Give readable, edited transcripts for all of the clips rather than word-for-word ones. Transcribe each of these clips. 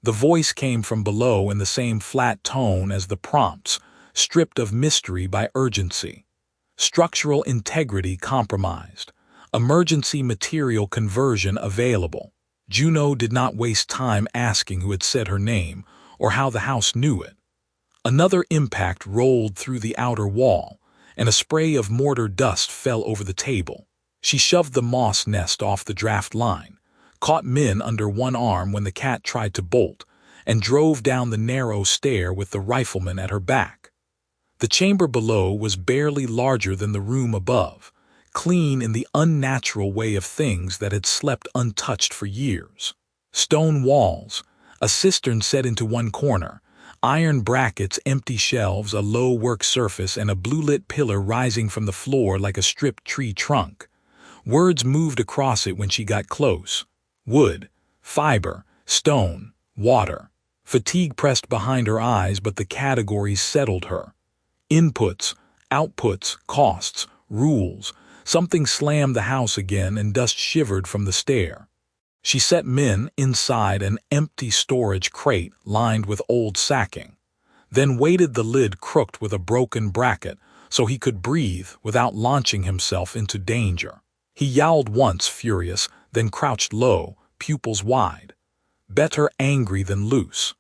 The voice came from below in the same flat tone as the prompts, stripped of mystery by urgency. Structural integrity compromised. Emergency material conversion available. Juno did not waste time asking who had said her name or how the house knew it. Another impact rolled through the outer wall, and a spray of mortar dust fell over the table. She shoved the moss nest off the draft line, caught Min under one arm when the cat tried to bolt, and drove down the narrow stair with the rifleman at her back. The chamber below was barely larger than the room above, clean in the unnatural way of things that had slept untouched for years. Stone walls, a cistern set into one corner, iron brackets, empty shelves, a low work surface, and a blue-lit pillar rising from the floor like a stripped tree trunk. Words moved across it when she got close. Wood, fiber, stone, water. Fatigue pressed behind her eyes, but the categories settled her. Inputs, outputs, costs, rules. Something slammed the house again and dust shivered from the stair. She set Min inside an empty storage crate lined with old sacking, then weighted the lid crooked with a broken bracket so he could breathe without launching himself into danger. He yowled once, furious, then crouched low, pupils wide. Better angry than loose.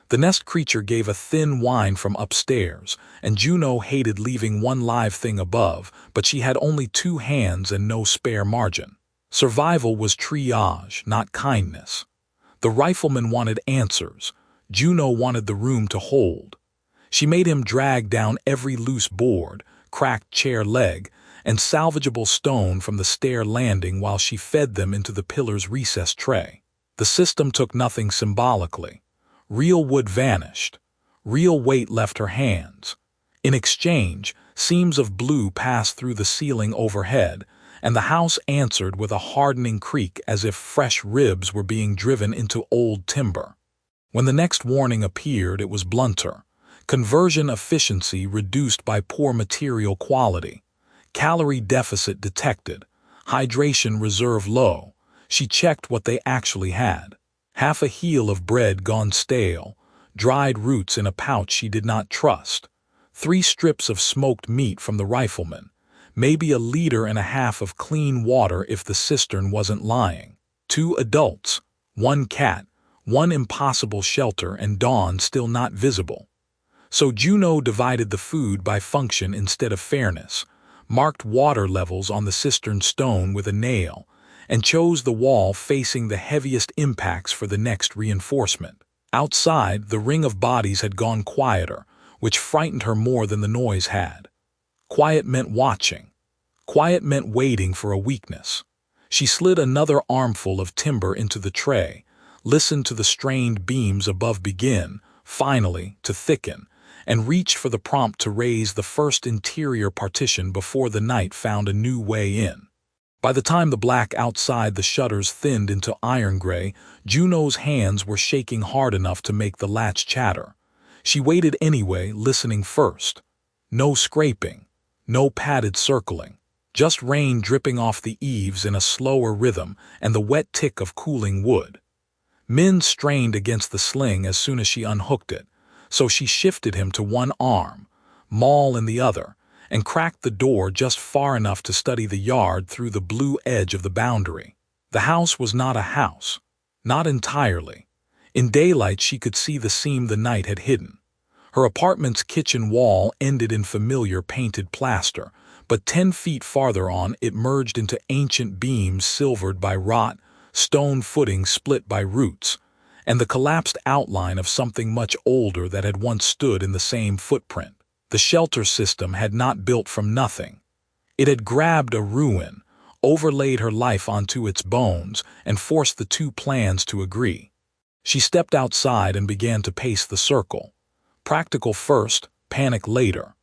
The nest creature gave a thin whine from upstairs, and Juno hated leaving one live thing above, but she had only 2 hands and no spare margin. Survival was triage, not kindness. The rifleman wanted answers. Juno wanted the room to hold. She made him drag down every loose board, cracked chair leg, and salvageable stone from the stair landing while she fed them into the pillar's recessed tray. The system took nothing symbolically. Real wood vanished. Real weight left her hands. In exchange, seams of blue passed through the ceiling overhead, and the house answered with a hardening creak as if fresh ribs were being driven into old timber. When the next warning appeared, it was blunter. Conversion efficiency reduced by poor material quality. Calorie deficit detected. Hydration reserve low. She checked what they actually had. Half a heel of bread gone stale, dried roots in a pouch she did not trust, 3 strips of smoked meat from the rifleman, maybe a liter and a half of clean water if the cistern wasn't lying, 2 adults, 1 cat, 1 impossible shelter, and dawn still not visible. So Juno divided the food by function instead of fairness, marked water levels on the cistern stone with a nail, and chose the wall facing the heaviest impacts for the next reinforcement. Outside, the ring of bodies had gone quieter, which frightened her more than the noise had. Quiet meant watching. Quiet meant waiting for a weakness. She slid another armful of timber into the tray, listened to the strained beams above begin, finally, to thicken, and reached for the prompt to raise the first interior partition before the night found a new way in. By the time the black outside the shutters thinned into iron gray, Juno's hands were shaking hard enough to make the latch chatter. She waited anyway, listening first. No scraping, no padded circling, just rain dripping off the eaves in a slower rhythm and the wet tick of cooling wood. Min strained against the sling as soon as she unhooked it, so she shifted him to one arm, Maul in the other, and cracked the door just far enough to study the yard through the blue edge of the boundary. The house was not a house. Not entirely. In daylight she could see the seam the night had hidden. Her apartment's kitchen wall ended in familiar painted plaster, but 10 feet farther on it merged into ancient beams silvered by rot, stone footings split by roots, and the collapsed outline of something much older that had once stood in the same footprint. The shelter system had not built from nothing. It had grabbed a ruin, overlaid her life onto its bones, and forced the 2 plans to agree. She stepped outside and began to pace the circle. Practical first, panic later.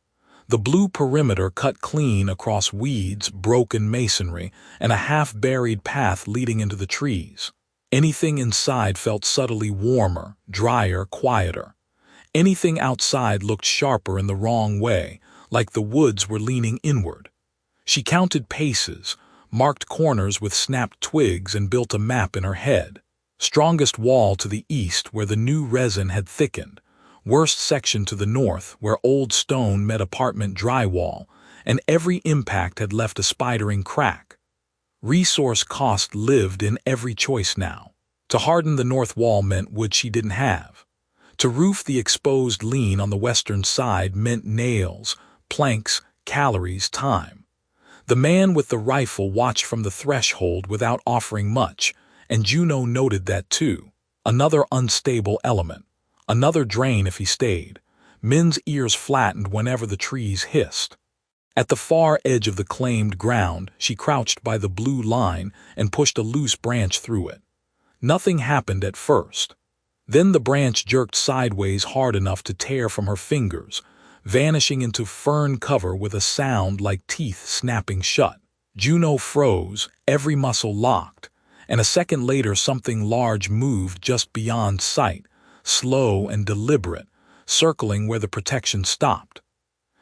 The blue perimeter cut clean across weeds, broken masonry, and a half-buried path leading into the trees. Anything inside felt subtly warmer, drier, quieter. Anything outside looked sharper in the wrong way, like the woods were leaning inward. She counted paces, marked corners with snapped twigs, and built a map in her head. Strongest wall to the east where the new resin had thickened. Worst section to the north where old stone met apartment drywall, and every impact had left a spidering crack. Resource cost lived in every choice now. To harden the north wall meant wood she didn't have. To roof the exposed lean on the western side meant nails, planks, calories, time. The man with the rifle watched from the threshold without offering much, and Juno noted that too. Another unstable element. Another drain if he stayed. Min's ears flattened whenever the trees hissed. At the far edge of the claimed ground, she crouched by the blue line and pushed a loose branch through it. Nothing happened at first. Then the branch jerked sideways hard enough to tear from her fingers, vanishing into fern cover with a sound like teeth snapping shut. Juno froze, every muscle locked, and a second later something large moved just beyond sight, slow and deliberate, circling where the protection stopped.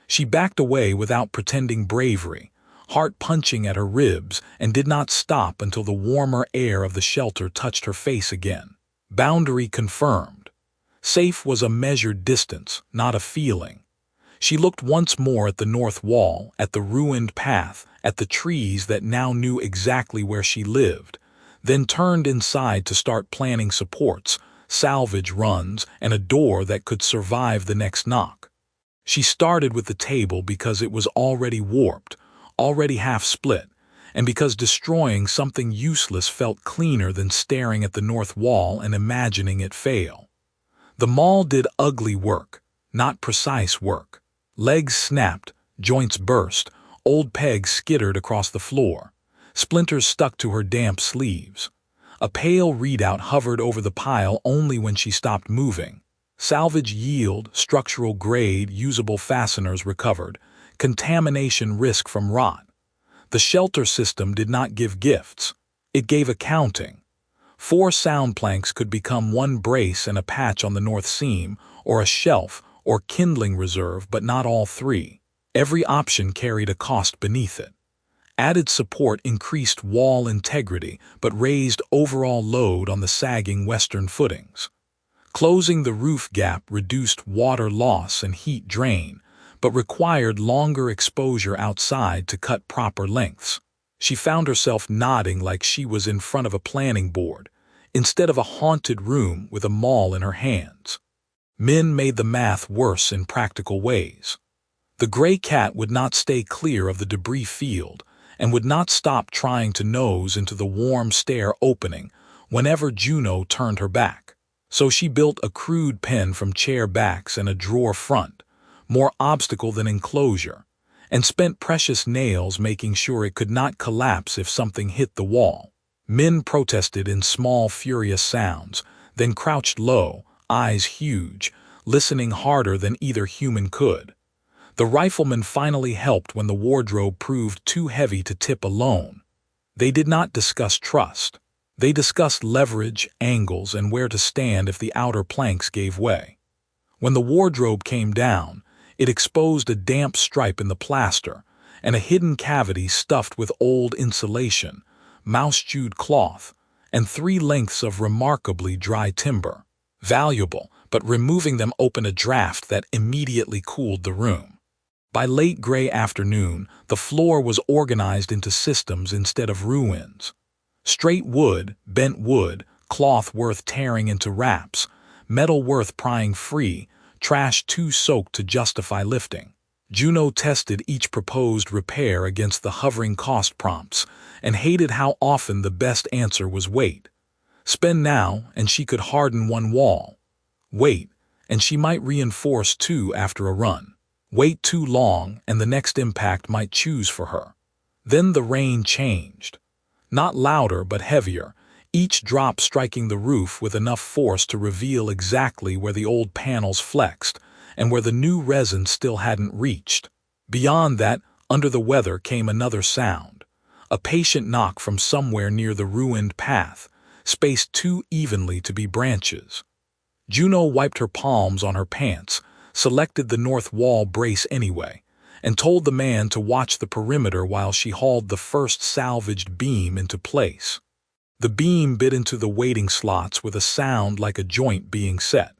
She backed away without pretending bravery, heart punching at her ribs, and did not stop until the warmer air of the shelter touched her face again. Boundary confirmed. Safe was a measured distance, not a feeling. She looked once more at the north wall, at the ruined path, at the trees that now knew exactly where she lived, then turned inside to start planning supports, salvage runs, and a door that could survive the next knock. She started with the table because it was already warped, already half split, and because destroying something useless felt cleaner than staring at the north wall and imagining it fail. The maul did ugly work, not precise work. Legs snapped, joints burst, old pegs skittered across the floor. Splinters stuck to her damp sleeves. A pale readout hovered over the pile only when she stopped moving. Salvage yield, structural grade, usable fasteners recovered, contamination risk from rot. The shelter system did not give gifts. It gave accounting. 4 sound planks could become 1 brace and a patch on the north seam, or a shelf, or kindling reserve, but not all 3. Every option carried a cost beneath it. Added support increased wall integrity, but raised overall load on the sagging western footings. Closing the roof gap reduced water loss and heat drain, but required longer exposure outside to cut proper lengths. She found herself nodding like she was in front of a planning board, instead of a haunted room with a maul in her hands. Min made the math worse in practical ways. The gray cat would not stay clear of the debris field, and would not stop trying to nose into the warm stair opening whenever Juno turned her back. So she built a crude pen from chair backs and a drawer front, more obstacle than enclosure, and spent precious nails making sure it could not collapse if something hit the wall. Min protested in small, furious sounds, then crouched low, eyes huge, listening harder than either human could. The rifleman finally helped when the wardrobe proved too heavy to tip alone. They did not discuss trust. They discussed leverage, angles, and where to stand if the outer planks gave way. When the wardrobe came down, it exposed a damp stripe in the plaster and a hidden cavity stuffed with old insulation, mouse-chewed cloth, and 3 lengths of remarkably dry timber. Valuable, but removing them opened a draft that immediately cooled the room. By late gray afternoon, the floor was organized into systems instead of ruins. Straight wood, bent wood, cloth worth tearing into wraps, metal worth prying free, trash too soaked to justify lifting. Juno tested each proposed repair against the hovering cost prompts and hated how often the best answer was wait. Spend now, and she could harden 1 wall. Wait, and she might reinforce 2 after a run. Wait too long, and the next impact might choose for her. Then the rain changed. Not louder, but heavier, each drop striking the roof with enough force to reveal exactly where the old panels flexed and where the new resin still hadn't reached. Beyond that, under the weather came another sound, a patient knock from somewhere near the ruined path, spaced too evenly to be branches. Juno wiped her palms on her pants, selected the north wall brace anyway, and told the man to watch the perimeter while she hauled the first salvaged beam into place. The beam bit into the waiting slots with a sound like a joint being set.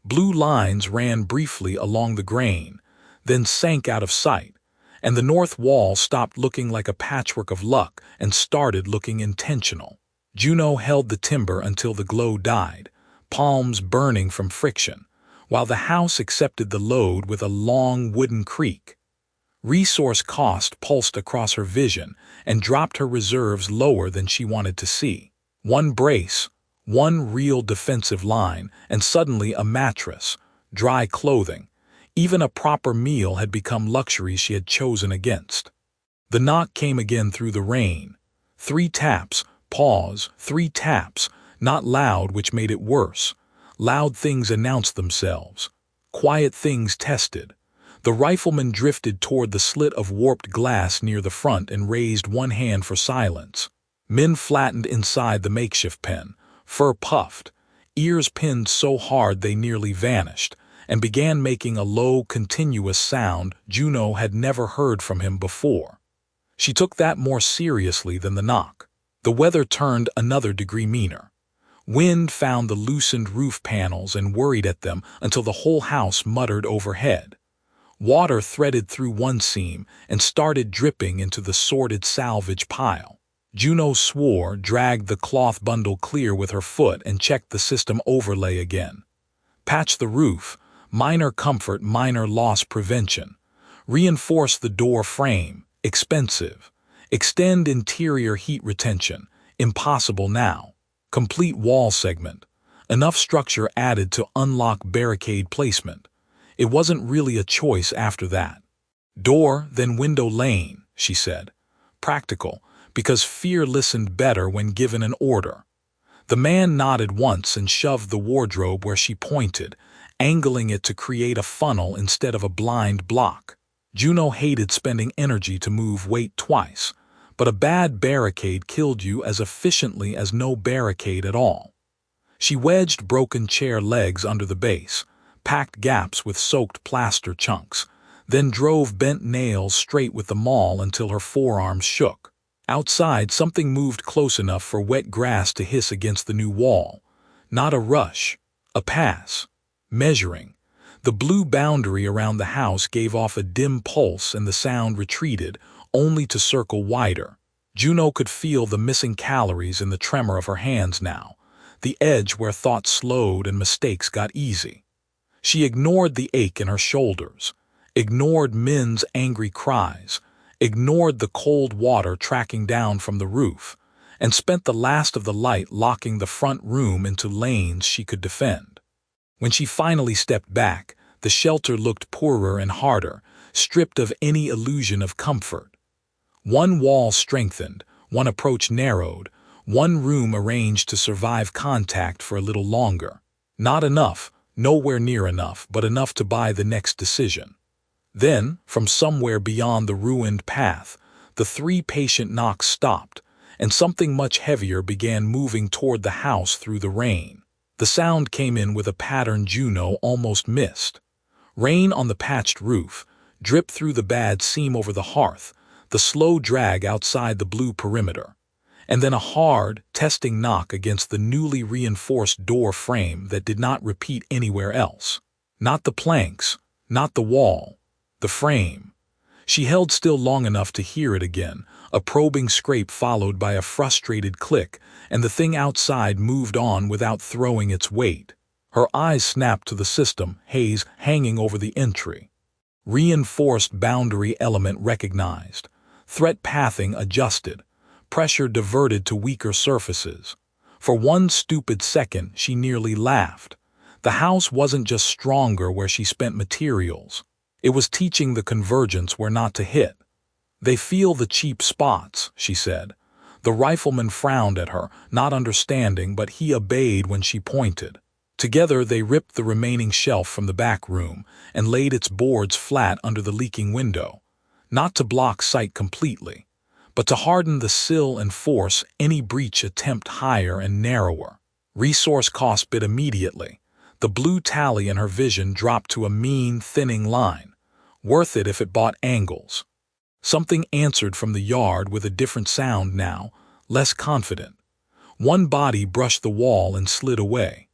Blue lines ran briefly along the grain, then sank out of sight, and the north wall stopped looking like a patchwork of luck and started looking intentional. Juno held the timber until the glow died, palms burning from friction, while the house accepted the load with a long wooden creak. Resource cost pulsed across her vision and dropped her reserves lower than she wanted to see. One brace, one real defensive line, and suddenly a mattress, dry clothing, even a proper meal had become luxuries she had chosen against. The knock came again through the rain. 3 taps, pause, 3 taps, not loud, which made it worse. Loud things announced themselves. Quiet things tested. The rifleman drifted toward the slit of warped glass near the front and raised one hand for silence. Men flattened inside the makeshift pen, fur puffed, ears pinned so hard they nearly vanished, and began making a low, continuous sound Juno had never heard from him before. She took that more seriously than the knock. The weather turned another degree meaner. Wind found the loosened roof panels and worried at them until the whole house muttered overhead. Water threaded through one seam and started dripping into the sordid salvage pile. Juno swore, dragged the cloth bundle clear with her foot, and checked the system overlay again. Patch the roof, minor comfort, minor loss prevention. Reinforce the door frame, expensive. Extend interior heat retention, impossible now. Complete wall segment, enough structure added to unlock barricade placement. It wasn't really a choice after that. Door, then window lane, she said. Practical, because fear listened better when given an order. The man nodded once and shoved the wardrobe where she pointed, angling it to create a funnel instead of a blind block. Juno hated spending energy to move weight twice, but a bad barricade killed you as efficiently as no barricade at all. She wedged broken chair legs under the base, packed gaps with soaked plaster chunks, then drove bent nails straight with the maul until her forearms shook. Outside, something moved close enough for wet grass to hiss against the new wall. Not a rush, a pass. Measuring. The blue boundary around the house gave off a dim pulse and the sound retreated, only to circle wider. Juno could feel the missing calories in the tremor of her hands now, the edge where thought slowed and mistakes got easy. She ignored the ache in her shoulders, ignored men's angry cries, ignored the cold water tracking down from the roof, and spent the last of the light locking the front room into lanes she could defend. When she finally stepped back, the shelter looked poorer and harder, stripped of any illusion of comfort. One wall strengthened, one approach narrowed, one room arranged to survive contact for a little longer. Not enough, nowhere near enough, but enough to buy the next decision. Then, from somewhere beyond the ruined path, the 3 patient knocks stopped, and something much heavier began moving toward the house through the rain. The sound came in with a pattern Juno almost missed. Rain on the patched roof, drip through the bad seam over the hearth, the slow drag outside the blue perimeter, and then a hard, testing knock against the newly reinforced door frame that did not repeat anywhere else. Not the planks, not the wall, the frame. She held still long enough to hear it again, a probing scrape followed by a frustrated click, and the thing outside moved on without throwing its weight. Her eyes snapped to the system, haze hanging over the entry. Reinforced boundary element recognized. Threat pathing adjusted. Pressure diverted to weaker surfaces. For one stupid second, she nearly laughed. The house wasn't just stronger where she spent materials. It was teaching the convergence where not to hit. They feel the cheap spots, she said. The rifleman frowned at her, not understanding, but he obeyed when she pointed. Together they ripped the remaining shelf from the back room and laid its boards flat under the leaking window, not to block sight completely, but to harden the sill and force any breach attempt higher and narrower. Resource cost bit immediately. The blue tally in her vision dropped to a mean, thinning line. Worth it if it bought angles. Something answered from the yard with a different sound now, less confident. One body brushed the wall and slid away.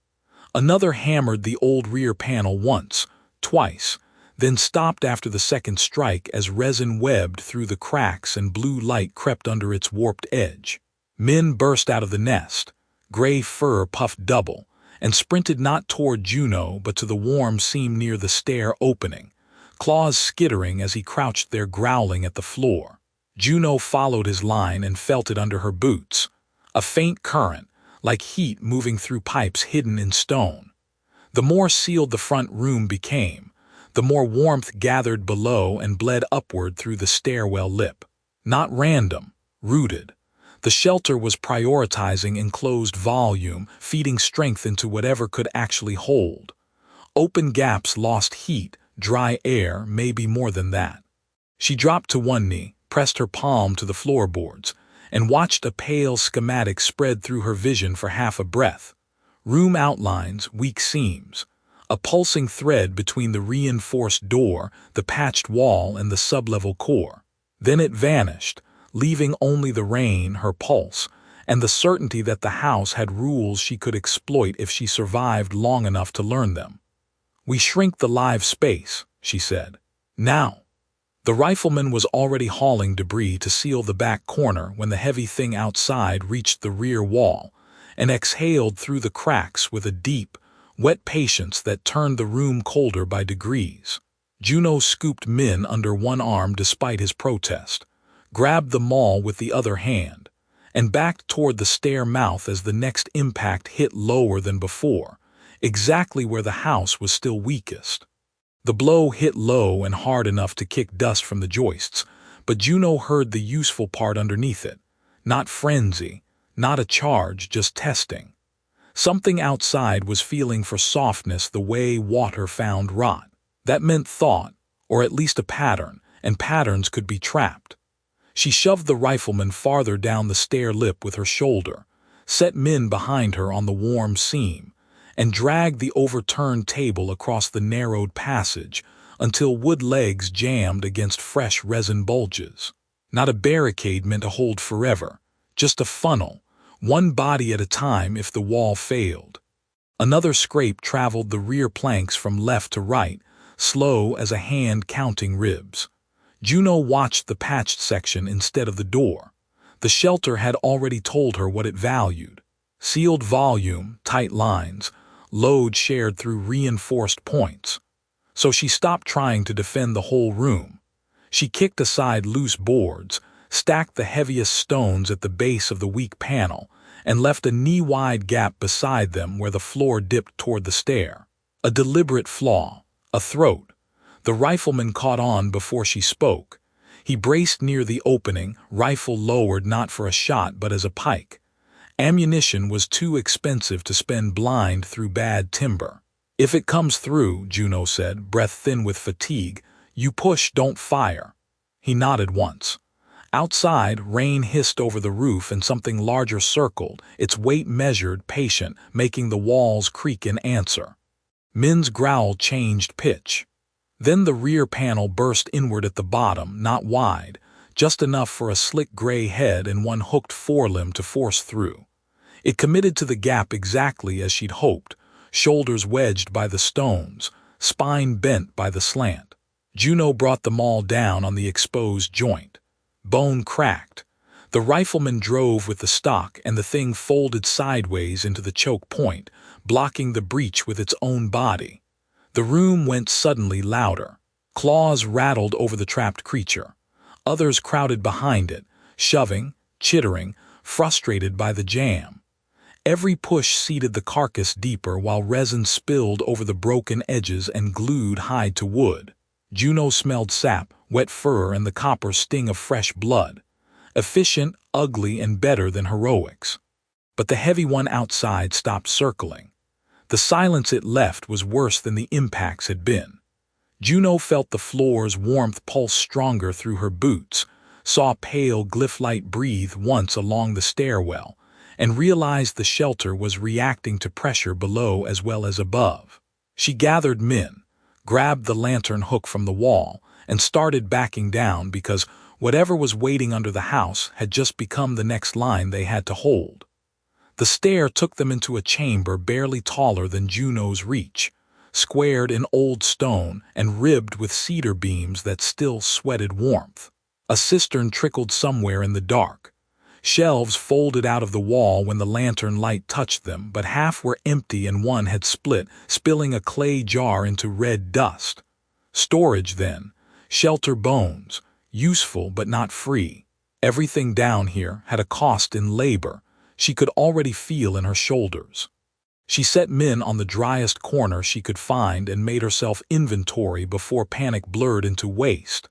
Another hammered the old rear panel once, twice, then stopped after the second strike as resin webbed through the cracks and blue light crept under its warped edge. Min burst out of the nest, gray fur puffed double, and sprinted not toward Juno but to the warm seam near the stair opening, claws skittering as he crouched there growling at the floor. Juno followed his line and felt it under her boots, a faint current, like heat moving through pipes hidden in stone. The more sealed the front room became, the more warmth gathered below and bled upward through the stairwell lip. Not random, rooted. The shelter was prioritizing enclosed volume, feeding strength into whatever could actually hold. Open gaps lost heat, dry air, maybe more than that. She dropped to one knee, pressed her palm to the floorboards, and watched a pale schematic spread through her vision for half a breath. Room outlines, weak seams. A pulsing thread between the reinforced door, the patched wall, and the sublevel core. Then it vanished, leaving only the rain, her pulse, and the certainty that the house had rules she could exploit if she survived long enough to learn them. "We shrink the live space," she said. "Now." The rifleman was already hauling debris to seal the back corner when the heavy thing outside reached the rear wall and exhaled through the cracks with a deep, wet patience that turned the room colder by degrees. Juno scooped Min under one arm despite his protest, grabbed the maul with the other hand, and backed toward the stair mouth as the next impact hit lower than before, exactly where the house was still weakest. The blow hit low and hard enough to kick dust from the joists, but Juno heard the useful part underneath it. Not frenzy, not a charge, just testing. Something outside was feeling for softness the way water found rot. That meant thought, or at least a pattern, and patterns could be trapped. She shoved the rifleman farther down the stair lip with her shoulder, set Min behind her on the warm seam, and dragged the overturned table across the narrowed passage until wood legs jammed against fresh resin bulges. Not a barricade meant to hold forever, just a funnel, one body at a time if the wall failed. Another scrape traveled the rear planks from left to right, slow as a hand counting ribs. Juno watched the patched section instead of the door. The shelter had already told her what it valued. Sealed volume, tight lines, load shared through reinforced points. So she stopped trying to defend the whole room. She kicked aside loose boards, stacked the heaviest stones at the base of the weak panel, and left a knee-wide gap beside them where the floor dipped toward the stair. A deliberate flaw, a throat. The rifleman caught on before she spoke. He braced near the opening, rifle lowered not for a shot but as a pike. Ammunition was too expensive to spend blind through bad timber. "If it comes through," Juno said, breath thin with fatigue, "you push, don't fire." He nodded once. Outside, rain hissed over the roof and something larger circled, its weight measured, patient, making the walls creak in answer. Min's growl changed pitch. Then the rear panel burst inward at the bottom, not wide, just enough for a slick gray head and one hooked forelimb to force through. It committed to the gap exactly as she'd hoped, shoulders wedged by the stones, spine bent by the slant. Juno brought the maul down on the exposed joint. Bone cracked. The rifleman drove with the stock and the thing folded sideways into the choke point, blocking the breach with its own body. The room went suddenly louder. Claws rattled over the trapped creature. Others crowded behind it, shoving, chittering, frustrated by the jam. Every push seeded the carcass deeper while resin spilled over the broken edges and glued hide to wood. Juno smelled sap, wet fur, and the copper sting of fresh blood. Efficient, ugly, and better than heroics. But the heavy one outside stopped circling. The silence it left was worse than the impacts had been. Juno felt the floor's warmth pulse stronger through her boots, saw pale glyph light breathe once along the stairwell, and realized the shelter was reacting to pressure below as well as above. She gathered Min, grabbed the lantern hook from the wall, and started backing down because whatever was waiting under the house had just become the next line they had to hold. The stair took them into a chamber barely taller than Juno's reach, squared in old stone and ribbed with cedar beams that still sweated warmth. A cistern trickled somewhere in the dark. Shelves folded out of the wall when the lantern light touched them, but half were empty and one had split, spilling a clay jar into red dust. Storage, then. Shelter bones. Useful but not free. Everything down here had a cost in labor. She could already feel in her shoulders. She set Min on the driest corner she could find and made herself inventory before panic blurred into waste.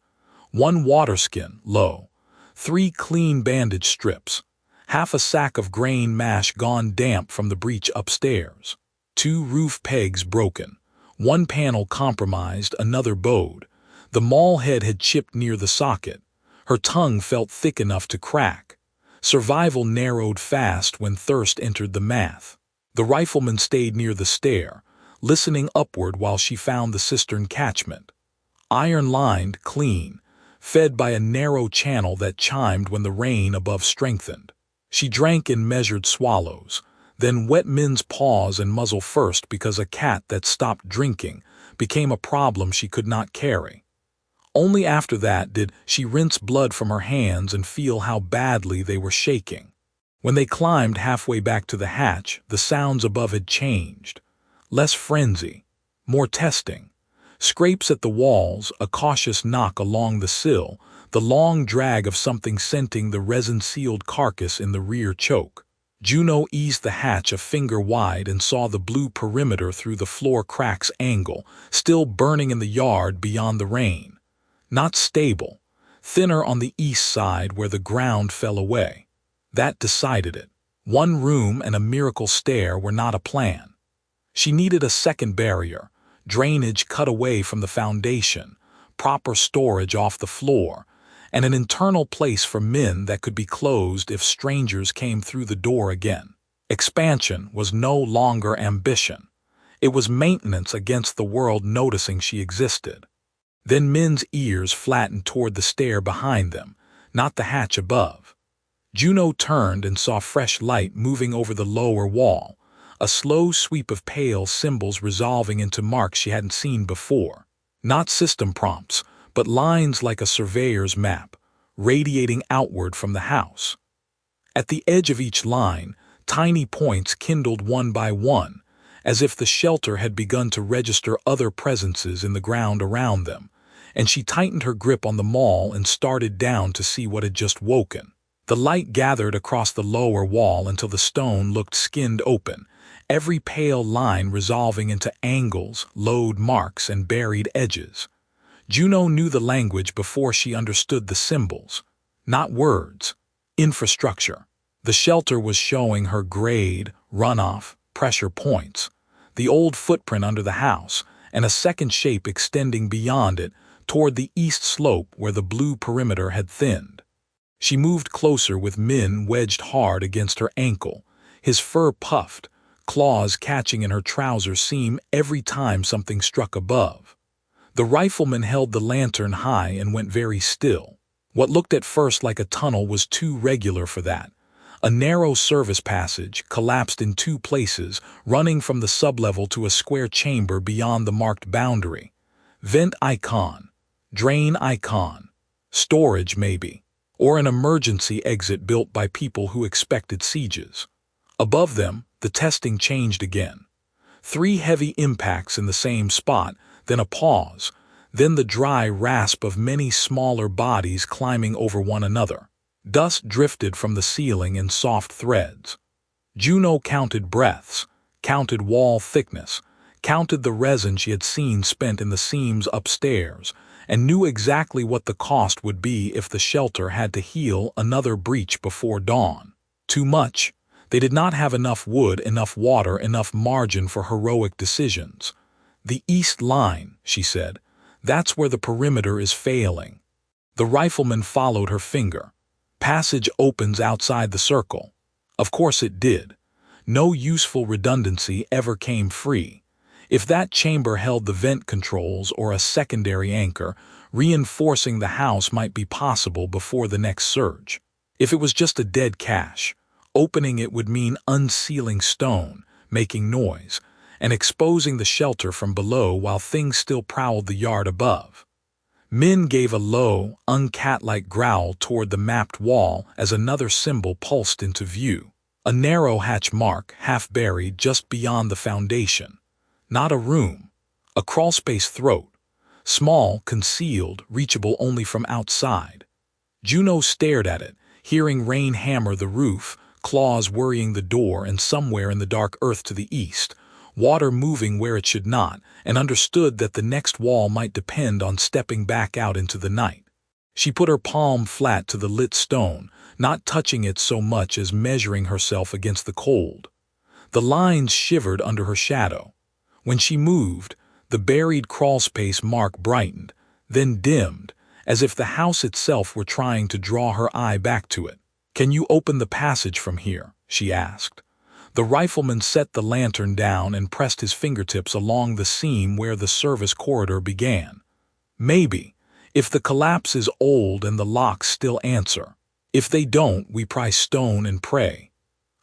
1 water skin, low. 3 clean bandage strips. Half a sack of grain mash gone damp from the breach upstairs. 2 roof pegs broken. 1 panel compromised, another bowed. The maul head had chipped near the socket. Her tongue felt thick enough to crack. Survival narrowed fast when thirst entered the math. The rifleman stayed near the stair, listening upward while she found the cistern catchment. Iron-lined, clean, fed by a narrow channel that chimed when the rain above strengthened. She drank in measured swallows, then wet Min's paws and muzzle first because a cat that stopped drinking became a problem she could not carry. Only after that did she rinse blood from her hands and feel how badly they were shaking. When they climbed halfway back to the hatch, the sounds above had changed. Less frenzy, more testing. Scrapes at the walls, a cautious knock along the sill, the long drag of something scenting the resin-sealed carcass in the rear choke. Juno eased the hatch a finger wide and saw the blue perimeter through the floor crack's angle, still burning in the yard beyond the rain. Not stable, thinner on the east side where the ground fell away. That decided it. 1 room and a miracle stair were not a plan. She needed a second barrier, drainage cut away from the foundation, proper storage off the floor, and an internal place for Min that could be closed if strangers came through the door again. Expansion was no longer ambition. It was maintenance against the world noticing she existed. Then Min's ears flattened toward the stair behind them, not the hatch above. Juno turned and saw fresh light moving over the lower wall, a slow sweep of pale symbols resolving into marks she hadn't seen before. Not system prompts, but lines like a surveyor's map, radiating outward from the house. At the edge of each line, tiny points kindled one by one, as if the shelter had begun to register other presences in the ground around them, and she tightened her grip on the maul and started down to see what had just woken. The light gathered across the lower wall until the stone looked skinned open, every pale line resolving into angles, lode marks, and buried edges. Juno knew the language before she understood the symbols. Not words. Infrastructure. The shelter was showing her grade, runoff, pressure points, the old footprint under the house, and a second shape extending beyond it toward the east slope where the blue perimeter had thinned. She moved closer with Min wedged hard against her ankle, his fur puffed, claws catching in her trouser seam every time something struck above. The rifleman held the lantern high and went very still. What looked at first like a tunnel was too regular for that. A narrow service passage, collapsed in 2 places, running from the sublevel to a square chamber beyond the marked boundary. Vent icon. Drain icon. Storage, maybe. Or an emergency exit built by people who expected sieges. Above them, the testing changed again. 3 heavy impacts in the same spot, then a pause, then the dry rasp of many smaller bodies climbing over one another. Dust drifted from the ceiling in soft threads. Juno counted breaths, counted wall thickness, counted the resin she had seen spent in the seams upstairs, and knew exactly what the cost would be if the shelter had to heal another breach before dawn. Too much. They did not have enough wood, enough water, enough margin for heroic decisions. The east line, she said, that's where the perimeter is failing. The rifleman followed her finger. Passage opens outside the circle. Of course it did. No useful redundancy ever came free. If that chamber held the vent controls or a secondary anchor, reinforcing the house might be possible before the next surge. If it was just a dead cache, Opening it would mean unsealing stone, making noise, and exposing the shelter from below while things still prowled the yard above. Min gave a low, uncat-like growl toward the mapped wall as another symbol pulsed into view. A narrow hatch mark, half buried just beyond the foundation. Not a room. A crawlspace throat. Small, concealed, reachable only from outside. Juno stared at it, hearing rain hammer the roof, claws worrying the door, and somewhere in the dark earth to the east, water moving where it should not, and understood that the next wall might depend on stepping back out into the night. She put her palm flat to the lit stone, not touching it so much as measuring herself against the cold. The lines shivered under her shadow. When she moved, the buried crawlspace mark brightened, then dimmed, as if the house itself were trying to draw her eye back to it. "Can you open the passage from here?" she asked. The rifleman set the lantern down and pressed his fingertips along the seam where the service corridor began. "Maybe, if the collapse is old and the locks still answer. If they don't, we pry stone and pray."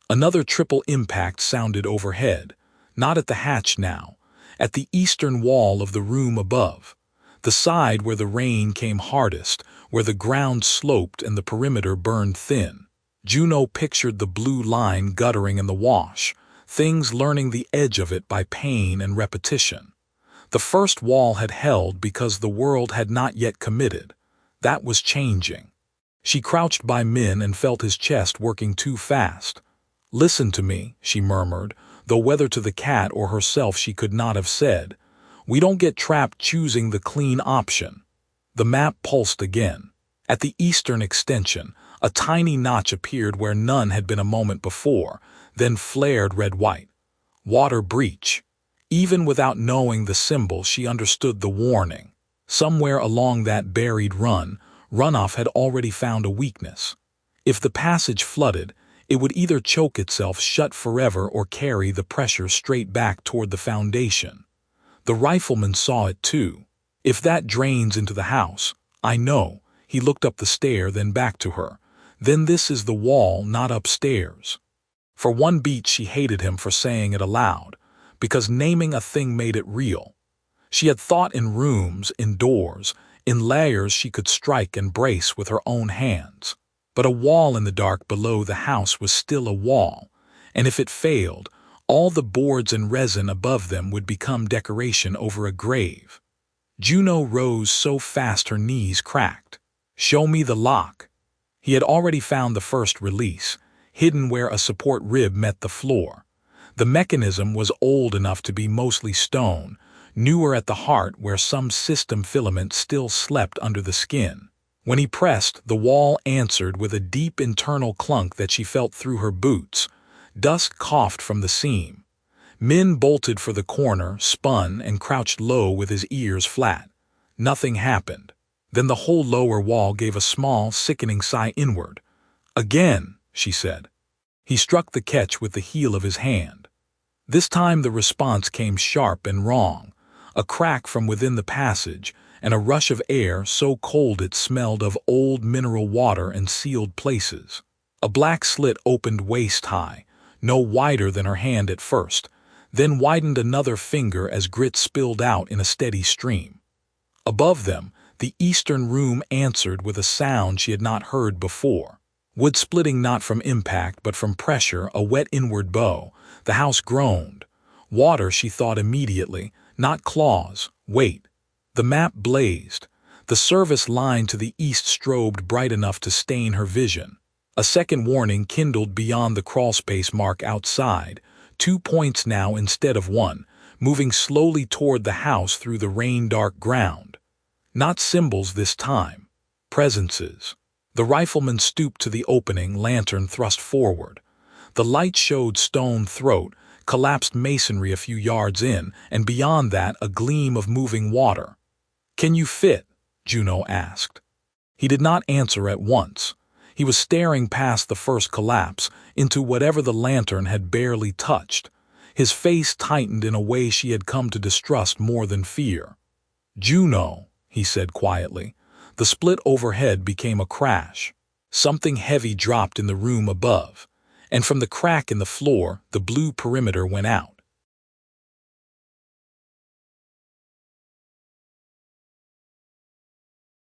Another triple impact sounded overhead, not at the hatch now, at the eastern wall of the room above, the side where the rain came hardest, where the ground sloped and the perimeter burned thin. Juno pictured the blue line guttering in the wash, things learning the edge of it by pain and repetition. The first wall had held because the world had not yet committed. That was changing. She crouched by Min and felt his chest working too fast. "Listen to me," she murmured, though whether to the cat or herself she could not have said. "We don't get trapped choosing the clean option." The map pulsed again. At the eastern extension, a tiny notch appeared where none had been a moment before, then flared red-white. Water breach. Even without knowing the symbol, she understood the warning. Somewhere along that buried runoff had already found a weakness. If the passage flooded, it would either choke itself shut forever or carry the pressure straight back toward the foundation. The rifleman saw it too. "If that drains into the house, I know." He looked up the stair, then back to her. "Then this is the wall, not upstairs." For one beat she hated him for saying it aloud, because naming a thing made it real. She had thought in rooms, in doors, in layers she could strike and brace with her own hands. But a wall in the dark below the house was still a wall, and if it failed, all the boards and resin above them would become decoration over a grave. Juno rose so fast her knees cracked. "Show me the lock." He had already found the first release, hidden where a support rib met the floor. The mechanism was old enough to be mostly stone, newer at the heart where some system filament still slept under the skin. When he pressed, the wall answered with a deep internal clunk that she felt through her boots. Dust coughed from the seam. Min bolted for the corner, spun, and crouched low with his ears flat. Nothing happened. Then the whole lower wall gave a small, sickening sigh inward. "Again," she said. He struck the catch with the heel of his hand. This time the response came sharp and wrong, a crack from within the passage, and a rush of air so cold it smelled of old mineral water and sealed places. A black slit opened waist-high, no wider than her hand at first, then widened another finger as grit spilled out in a steady stream. Above them, the eastern room answered with a sound she had not heard before. Wood splitting not from impact but from pressure, a wet inward bow. The house groaned. Water, she thought immediately, not claws, wait. The map blazed. The service line to the east strobed bright enough to stain her vision. A second warning kindled beyond the crawlspace mark outside, 2 points now instead of 1, moving slowly toward the house through the rain-dark ground. Not symbols this time. Presences. The rifleman stooped to the opening, lantern thrust forward. The light showed stone throat, collapsed masonry a few yards in, and beyond that a gleam of moving water. "Can you fit?" Juno asked. He did not answer at once. He was staring past the first collapse, into whatever the lantern had barely touched. His face tightened in a way she had come to distrust more than fear. "Juno," he said quietly. The split overhead became a crash. Something heavy dropped in the room above. and from the crack in the floor, the blue perimeter went out,